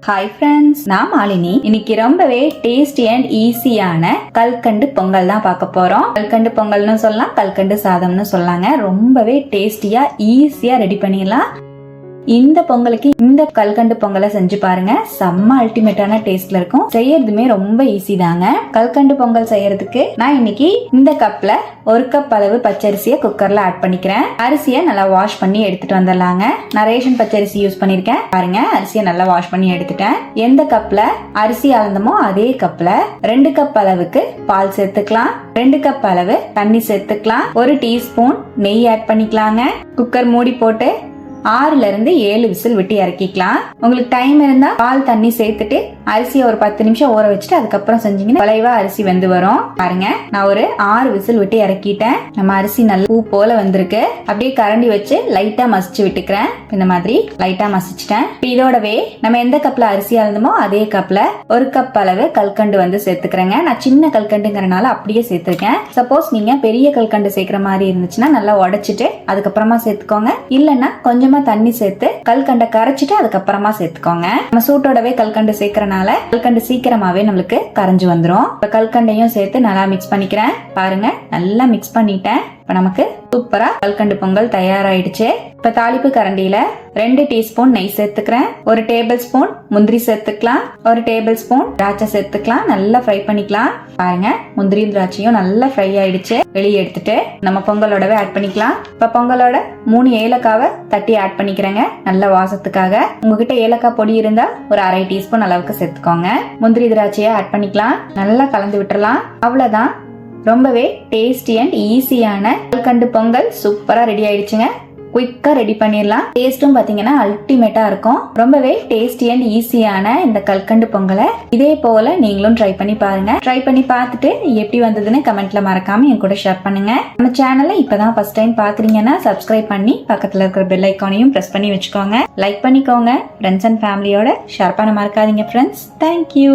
Hi friends, நான் மாலினி. இன்னைக்கு ரொம்பவே டேஸ்டி அண்ட் ஈஸியான கல்கண்டு பொங்கல் தான் பார்க்க போறோம். கல்கண்டு பொங்கல்னு சொல்லலாம், கல்கண்டு சாதம்னு சொல்லாங்க. ரொம்பவே டேஸ்டியா ஈஸியா ரெடி பண்ணிடலாம். இந்த பொங்கலுக்கு இந்த கல்கண்டு பொங்கலை செஞ்சு பாருங்க. செம்ம அல்டிமேட்டான டேஸ்ட்ல இருக்கும். செய்யறதுமே ரொம்ப ஈஸி தாங்க. கல்கண்டு பொங்கல் செய்யறதுக்கு நான் இன்னைக்கு இந்த கப்ல 1 கப் அளவு பச்சரிசியை குக்கர்ல ஆட் பண்ணிக்கிறேன். அரிசியை நல்லா வாஷ் பண்ணி எடுத்துட்டு வந்துடலாங்க. நான் ரேஷன் பச்சரிசி யூஸ் பண்ணிருக்கேன். பாருங்க, அரிசியை நல்லா வாஷ் பண்ணி எடுத்துட்டேன். எந்த கப்ல அரிசி அளந்தமோ அதே கப்ல 2 கப் அளவுக்கு பால் சேர்த்துக்கலாம். 2 கப் அளவு தண்ணி சேர்த்துக்கலாம். 1 டீஸ்பூன் நெய் ஆட் பண்ணிக்கலாங்க. குக்கர் மூடி போட்டு 6ல இருந்து 7 விசில் விட்டு இறக்கிக்கலாம். உங்களுக்கு டைம் இருந்தா பால் தண்ணி சேர்த்துட்டு அரிசியை ஒரு 10 நிமிஷம் ஊற வச்சுட்டு அதுக்கப்புறம் செஞ்சீங்கன்னா விளைவா அரிசி வெந்து வரும். பாருங்க, நான் ஒரு 6 விசில் விட்டு இறக்கிட்டேன். நம்ம அரிசி நல்ல பூ போல வந்திருக்கு. அப்படியே கரண்டி வச்சு லைட்டா மசிச்சு விட்டுக்கிறேன். இந்த மாதிரி லைட்டா மசிச்சிட்டேன். இதோடவே நம்ம எந்த கப்ல அரிசி அளந்தமோ அதே கப்ல 1 கப் அளவு கல்கண்டு வந்து சேர்த்துக்கிறேங்க. நான் சின்ன கல்கண்டுங்கிறனால அப்படியே சேர்த்திருக்கேன். சப்போஸ் நீங்க பெரிய கல்கண்டு சேர்க்கிற மாதிரி இருந்துச்சுன்னா நல்லா உடைச்சிட்டு அதுக்கப்புறமா சேர்த்துக்கோங்க. இல்லைன்னா கொஞ்சமா தண்ணி சேர்த்து கல்கண்டை கரைச்சிட்டு அதுக்கப்புறமா சேர்த்துக்கோங்க. நம்ம சூட்டோடவே கல்கண்டு சேர்க்கறனால கல்கண்டு சீக்கிரமாவே நம்மளுக்கு கரைஞ்சு வந்துரும். இப்ப கல்கண்டையும் சேர்த்து நல்லா மிக்ஸ் பண்ணிக்கிறேன். பாருங்க, நல்லா மிக்ஸ் பண்ணிட்டேன். இப்ப நமக்கு சூப்பரா கல்கண்டு பொங்கல் தயாராயிடுச்சு. இப்ப தாளிப்பு கரண்டியில 2 டீஸ்பூன் நெய் சேர்த்துக்கிறேன். 1 டேபிள் ஸ்பூன் முந்திரி சேர்த்துக்கலாம். 1 டேபிள் ஸ்பூன் திராட்சை சேர்த்துக்கலாம். நல்லா ஃப்ரை பண்ணிக்கலாம். பாருங்க, முந்திரியும் திராட்சையும் நல்லா ஃப்ரை ஆயிடுச்சு. வெளியே எடுத்துட்டு நம்ம பொங்கலோடவே ஆட் பண்ணிக்கலாம். இப்ப பொங்கலோட 3 ஏலக்காவை தட்டி ஆட் பண்ணிக்கிறேங்க. நல்ல வாசத்துக்காக. உங்ககிட்ட ஏலக்காய் பொடி இருந்தா ஒரு 1/2 டீஸ்பூன் அளவுக்கு சேர்த்துக்கோங்க. முந்திரி திராட்சையை ஆட் பண்ணிக்கலாம். நல்லா கலந்து விட்டுறலாம். அவ்வளவுதான். ரொம்பவே டேஸ்டி அண்ட் ஈஸியான கல்கண்டு பொங்கல் சூப்பரா ரெடி ஆயிடுச்சுங்க. குயிக்கா ரெடி பண்ணிடலாம். டேஸ்டும் பாத்தீங்கன்னா அல்டிமேட்டா இருக்கும். ரொம்பவே டேஸ்டி அண்ட் ஈஸியான இந்த கல்கண்டு பொங்கலை இதே போல நீங்களும் ட்ரை பண்ணி பாருங்க. ட்ரை பண்ணி பார்த்துட்டு எப்படி வந்ததுன்னு கமெண்ட்ல மறக்காம என் கூட ஷேர் பண்ணுங்க. நம்ம சேனலை இப்பதான் ஃபர்ஸ்ட் டைம் பாக்குறீங்கன்னா சப்ஸ்கிரைப் பண்ணி பக்கத்துல இருக்கிற பெல் ஐக்கானையும் பிரஸ் பண்ணி வச்சுக்கோங்க. லைக் பண்ணிக்கோங்க. ஃப்ரெண்ட்ஸ் அண்ட் ஃபேமிலியோட ஷேர் பண்ண மறக்காதீங்க ஃப்ரெண்ட்ஸ். தேங்க்யூ.